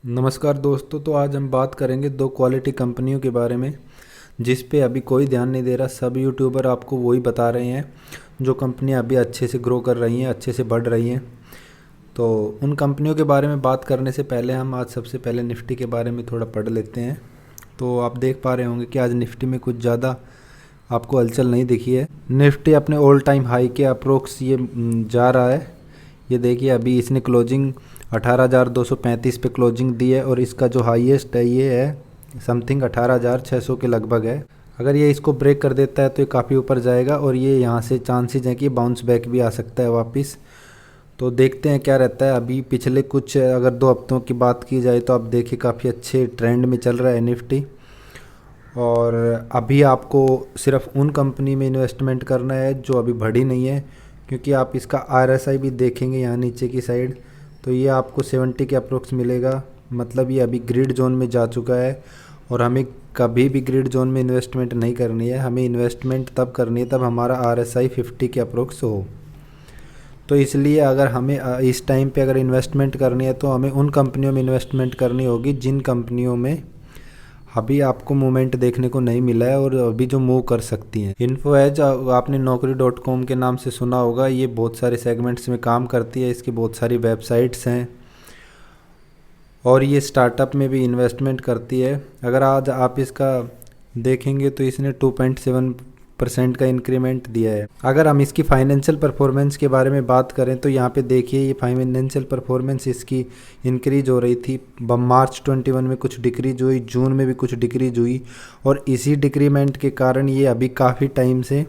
नमस्कार दोस्तों। तो आज हम बात करेंगे दो क्वालिटी कंपनियों के बारे में जिस पे अभी कोई ध्यान नहीं दे रहा। सब यूट्यूबर आपको वही बता रहे हैं जो कंपनियां अभी अच्छे से ग्रो कर रही हैं, अच्छे से बढ़ रही हैं। तो उन कंपनियों के बारे में बात करने से पहले हम आज सबसे पहले निफ्टी के बारे में थोड़ा पढ़ लेते हैं। तो आप देख पा रहे होंगे कि आज निफ्टी में कुछ ज़्यादा आपको हलचल नहीं दिखी है। निफ्टी अपने ऑल टाइम हाई के अप्रोक्स ये जा रहा है। ये देखिए अभी इसने क्लोजिंग 18,235 पे क्लोजिंग दी है और इसका जो हाईएस्ट है ये है समथिंग 18,600 के लगभग है। अगर ये इसको ब्रेक कर देता है तो ये काफ़ी ऊपर जाएगा और ये यहाँ से चांसेस हैं कि बाउंस बैक भी आ सकता है वापस। तो देखते हैं क्या रहता है। अभी पिछले कुछ अगर 2 हफ्तों की बात की जाए तो आप देखिए काफ़ी अच्छे ट्रेंड में चल रहा है निफ्टी। और अभी आपको सिर्फ उन कंपनी में इन्वेस्टमेंट करना है जो अभी बढ़ी नहीं है, क्योंकि आप इसका आरएसआई भी देखेंगे यहाँ नीचे की साइड तो ये आपको 70 के अप्रोक्स मिलेगा। मतलब ये अभी ग्रिड जोन में जा चुका है और हमें कभी भी ग्रिड जोन में इन्वेस्टमेंट नहीं करनी है। हमें इन्वेस्टमेंट तब करनी है तब हमारा आरएसआई 50 के अप्रोक्स हो। तो इसलिए अगर हमें इस टाइम पे अगर इन्वेस्टमेंट करनी है तो हमें उन कंपनियों में इन्वेस्टमेंट करनी होगी जिन कंपनियों में अभी आपको मूवमेंट देखने को नहीं मिला है और अभी जो मूव कर सकती हैं। इन्फो एज आपने naukri.com के नाम से सुना होगा। ये बहुत सारे सेगमेंट्स में काम करती है, इसकी बहुत सारी वेबसाइट्स हैं और ये स्टार्टअप में भी इन्वेस्टमेंट करती है। अगर आज आप इसका देखेंगे तो इसने 2.7% का इंक्रीमेंट दिया है। अगर हम इसकी फाइनेंशियल परफॉर्मेंस के बारे में बात करें तो यहाँ पे देखिए ये फाइनेंशियल परफॉर्मेंस इसकी इंक्रीज हो रही थी। मार्च 21 में कुछ डिक्रीज हुई, जून में भी कुछ डिक्रीज हुई और इसी डिक्रीमेंट के कारण ये अभी काफ़ी टाइम से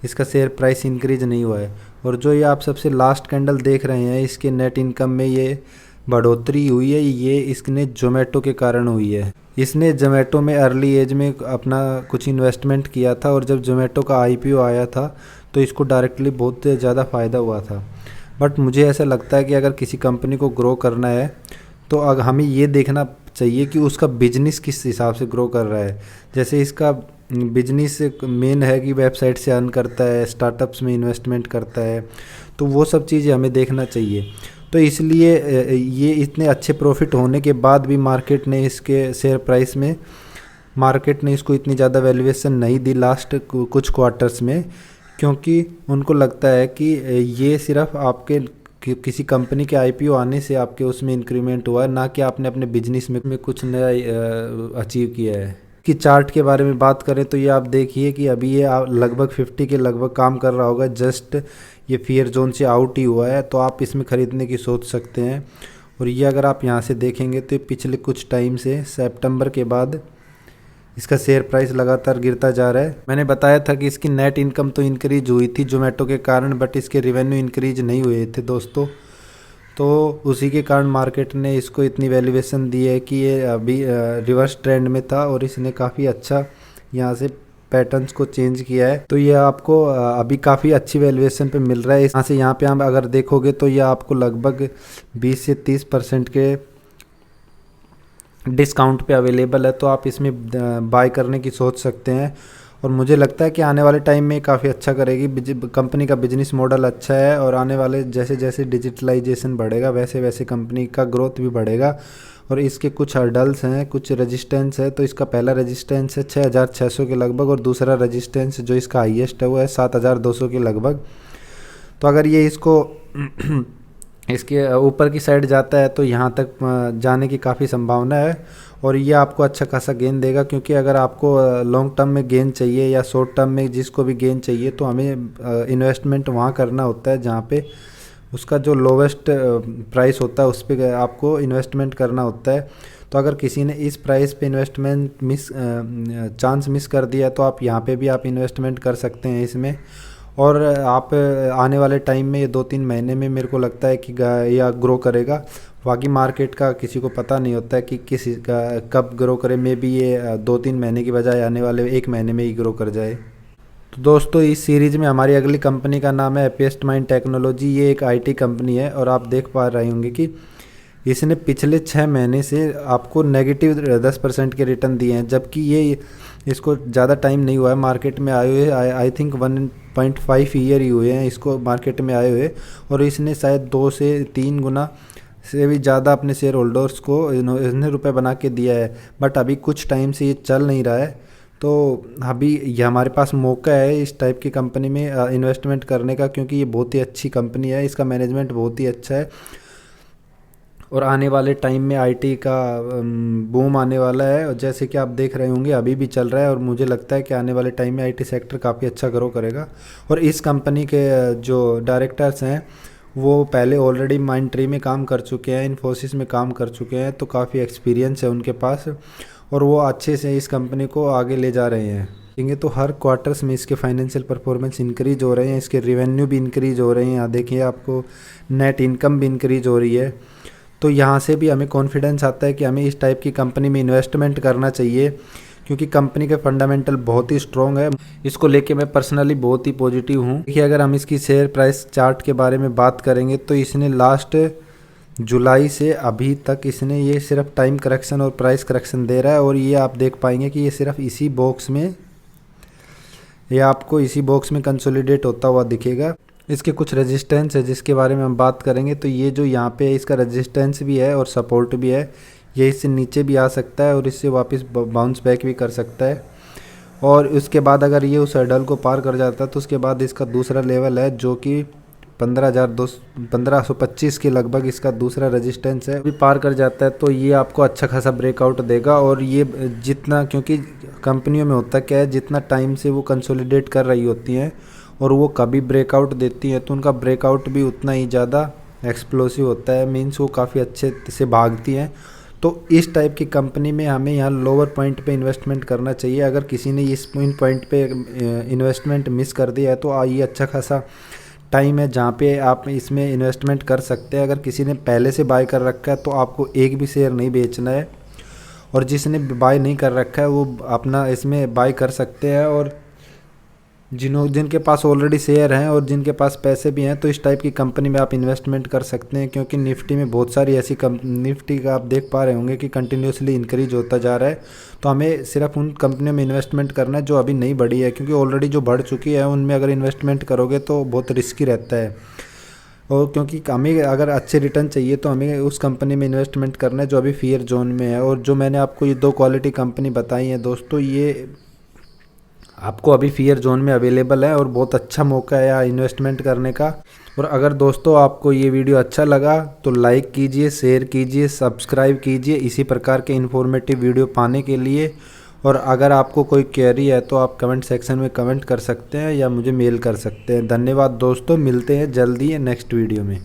इसका शेयर प्राइस इंक्रीज नहीं हुआ है। और जो ये आप सबसे लास्ट कैंडल देख रहे हैं इसके नेट इनकम में ये बढ़ोतरी हुई है, ये इसने जोमेटो के कारण हुई है। इसने जोमेटो में अर्ली एज में अपना कुछ इन्वेस्टमेंट किया था और जब जोमेटो का आईपीओ आया था तो इसको डायरेक्टली बहुत ज़्यादा फ़ायदा हुआ था। बट मुझे ऐसा लगता है कि अगर किसी कंपनी को ग्रो करना है तो अगर हमें ये देखना चाहिए कि उसका बिजनेस किस हिसाब से ग्रो कर रहा है। जैसे इसका बिजनेस मेन है कि वेबसाइट से अर्न करता है, स्टार्टअप्स में इन्वेस्टमेंट करता है, तो वो सब चीज़ें हमें देखना चाहिए। तो इसलिए ये इतने अच्छे प्रॉफिट होने के बाद भी मार्केट ने इसके शेयर प्राइस में मार्केट ने इसको इतनी ज़्यादा वैल्यूएशन नहीं दी लास्ट कुछ क्वार्टर्स में, क्योंकि उनको लगता है कि ये सिर्फ आपके किसी कंपनी के आईपीओ आने से आपके उसमें इंक्रीमेंट हुआ है, ना कि आपने अपने बिजनेस में कुछ नया अचीव किया है। कि चार्ट के बारे में बात करें तो ये आप देखिए कि अभी ये लगभग 50 के लगभग काम कर रहा होगा। जस्ट ये फियर जोन से आउट ही हुआ है तो आप इसमें ख़रीदने की सोच सकते हैं। और ये अगर आप यहाँ से देखेंगे तो पिछले कुछ टाइम से सितंबर के बाद इसका शेयर प्राइस लगातार गिरता जा रहा है। मैंने बताया था कि इसकी नेट इनकम तो इंक्रीज हुई थी जोमेटो के कारण, बट इसके रेवेन्यू इंक्रीज नहीं हुए थे दोस्तों। तो उसी के कारण मार्केट ने इसको इतनी वैल्यूएशन दी है कि ये अभी रिवर्स ट्रेंड में था और इसने काफ़ी अच्छा यहाँ से पैटर्न्स को चेंज किया है। तो ये आपको अभी काफ़ी अच्छी वैल्यूएशन पे मिल रहा है। यहाँ से यहाँ पे आप अगर देखोगे तो ये आपको लगभग 20 से 30% के डिस्काउंट पे अवेलेबल है, तो आप इसमें बाय करने की सोच सकते हैं। और मुझे लगता है कि आने वाले टाइम में काफ़ी अच्छा करेगी। कंपनी का बिजनेस मॉडल अच्छा है और आने वाले जैसे जैसे डिजिटलाइजेशन बढ़ेगा वैसे वैसे कंपनी का ग्रोथ भी बढ़ेगा। और इसके कुछ हर्डल्स हैं, कुछ रेजिस्टेंस है। तो इसका पहला रेजिस्टेंस है 6,600 के लगभग और दूसरा रेजिस्टेंस जो इसका हाईएस्ट है वो है 7,200 के लगभग। तो अगर ये इसको इसके ऊपर की साइड जाता है तो यहाँ तक जाने की काफ़ी संभावना है और ये आपको अच्छा खासा गेन देगा। क्योंकि अगर आपको लॉन्ग टर्म में गेन चाहिए या शॉर्ट टर्म में जिसको भी गेन चाहिए तो हमें इन्वेस्टमेंट वहाँ करना होता है जहाँ पे उसका जो लोवेस्ट प्राइस होता है उस पर आपको इन्वेस्टमेंट करना होता है। तो अगर किसी ने इस प्राइस पे इन्वेस्टमेंट चांस मिस कर दिया तो आप यहाँ पे भी आप इन्वेस्टमेंट कर सकते हैं इसमें। और आप आने वाले टाइम में ये 2-3 महीने में मेरे को लगता है कि या ग्रो करेगा। बाकी मार्केट का किसी को पता नहीं होता है कि किस का कब ग्रो करे। मे बी ये 2-3 महीने की बजाय आने वाले 1 महीने में ही ग्रो कर जाए। तो दोस्तों इस सीरीज़ में हमारी अगली कंपनी का नाम है हैप्पीएस्ट माइंड टेक्नोलॉजी। ये एक आईटी कंपनी है और आप देख पा रहे होंगे कि इसने पिछले 6 महीने से आपको नेगेटिव 10% के रिटर्न दिए हैं, जबकि ये इसको ज़्यादा टाइम नहीं हुआ है मार्केट में आए हुए। आई थिंक 1.5 ईयर ही हुए हैं इसको मार्केट में आए हुए और इसने शायद 2 से 3 गुना से भी ज़्यादा अपने शेयर होल्डर्स को इतने रुपए बना के दिया है, बट अभी कुछ टाइम से ये चल नहीं रहा है। तो अभी ये हमारे पास मौका है इस टाइप की कंपनी में इन्वेस्टमेंट करने का, क्योंकि ये बहुत ही अच्छी कंपनी है, इसका मैनेजमेंट बहुत ही अच्छा है और आने वाले टाइम में आईटी का बूम आने वाला है। और जैसे कि आप देख रहे होंगे अभी भी चल रहा है, और मुझे लगता है कि आने वाले टाइम में आईटी सेक्टर काफ़ी अच्छा ग्रो करेगा। और इस कंपनी के जो डायरेक्टर्स हैं वो पहले ऑलरेडी माइंडट्री में काम कर चुके हैं, इन्फोसिस में काम कर चुके हैं, तो काफ़ी एक्सपीरियंस है उनके पास और वो अच्छे से इस कंपनी को आगे ले जा रहे हैं। देखेंगे तो हर क्वार्टर्स में इसके फाइनेंशियल परफॉर्मेंस इंक्रीज हो रहे हैं, इसके रेवेन्यू भी इंक्रीज हो रहे हैं, यहाँ देखिए आपको नेट इनकम भी इंक्रीज हो रही है। तो यहाँ से भी हमें कॉन्फिडेंस आता है कि हमें इस टाइप की कंपनी में इन्वेस्टमेंट करना चाहिए, क्योंकि कंपनी के फंडामेंटल बहुत ही स्ट्रॉन्ग है। इसको लेके मैं पर्सनली बहुत ही पॉजिटिव हूँ। देखिए अगर हम इसकी शेयर प्राइस चार्ट के बारे में बात करेंगे तो इसने लास्ट जुलाई से अभी तक इसने ये सिर्फ टाइम करेक्शन और प्राइस करेक्शन दे रहा है, और ये आप देख पाएंगे कि ये सिर्फ इसी बॉक्स में, ये आपको इसी बॉक्स में कंसोलिडेट होता हुआ दिखेगा। इसके कुछ रेजिस्टेंस है जिसके बारे में हम बात करेंगे, तो ये जो यहाँ पे इसका रेजिस्टेंस भी है और सपोर्ट भी है, ये इससे नीचे भी आ सकता है और इससे वापस बाउंस बैक भी कर सकता है। और उसके बाद अगर ये उस हर्डल को पार कर जाता है तो उसके बाद इसका दूसरा लेवल है जो कि 15,125 के लगभग इसका दूसरा रेजिस्टेंस है, भी पार कर जाता है तो ये आपको अच्छा खासा ब्रेकआउट देगा। और ये जितना, क्योंकि कंपनियों में होता क्या है, जितना टाइम से वो कंसोलिडेट कर रही होती हैं और वो कभी ब्रेकआउट देती हैं तो उनका ब्रेकआउट भी उतना ही ज़्यादा एक्सप्लोसिव होता है, मीन्स वो काफ़ी अच्छे से भागती हैं। तो इस टाइप की कंपनी में हमें यहाँ लोअर पॉइंट पे इन्वेस्टमेंट करना चाहिए। अगर किसी ने इस पॉइंट पे इन्वेस्टमेंट मिस कर दिया है तो ये अच्छा खासा टाइम है जहाँ पे आप इसमें इन्वेस्टमेंट कर सकते हैं। अगर किसी ने पहले से बाय कर रखा है तो आपको एक भी शेयर नहीं बेचना है, और जिसने बाय नहीं कर रखा है वो अपना इसमें बाय कर सकते हैं। और जिनके पास ऑलरेडी शेयर हैं और जिनके पास पैसे भी हैं तो इस टाइप की कंपनी में आप इन्वेस्टमेंट कर सकते हैं, क्योंकि निफ्टी में बहुत सारी ऐसी निफ्टी का आप देख पा रहे होंगे कि कंटिन्यूसली इंक्रीज होता जा रहा है। तो हमें सिर्फ उन कंपनियों में इन्वेस्टमेंट करना है जो अभी नहीं बढ़ी है, क्योंकि ऑलरेडी जो बढ़ चुकी है उनमें अगर इन्वेस्टमेंट करोगे तो बहुत रिस्की रहता है। और क्योंकि हमें अगर अच्छे रिटर्न चाहिए तो हमें उस कंपनी में इन्वेस्टमेंट करना है जो अभी फियर जोन में है। और जो मैंने आपको ये 2 क्वालिटी कंपनी बताई हैं दोस्तों, ये आपको अभी फियर जोन में अवेलेबल है और बहुत अच्छा मौका है यहाँ इन्वेस्टमेंट करने का। और अगर दोस्तों आपको ये वीडियो अच्छा लगा तो लाइक कीजिए, शेयर कीजिए, सब्सक्राइब कीजिए इसी प्रकार के इन्फॉर्मेटिव वीडियो पाने के लिए। और अगर आपको कोई क्वेरी है तो आप कमेंट सेक्शन में कमेंट कर सकते हैं या मुझे मेल कर सकते हैं। धन्यवाद दोस्तों, मिलते हैं जल्दी नेक्स्ट वीडियो में।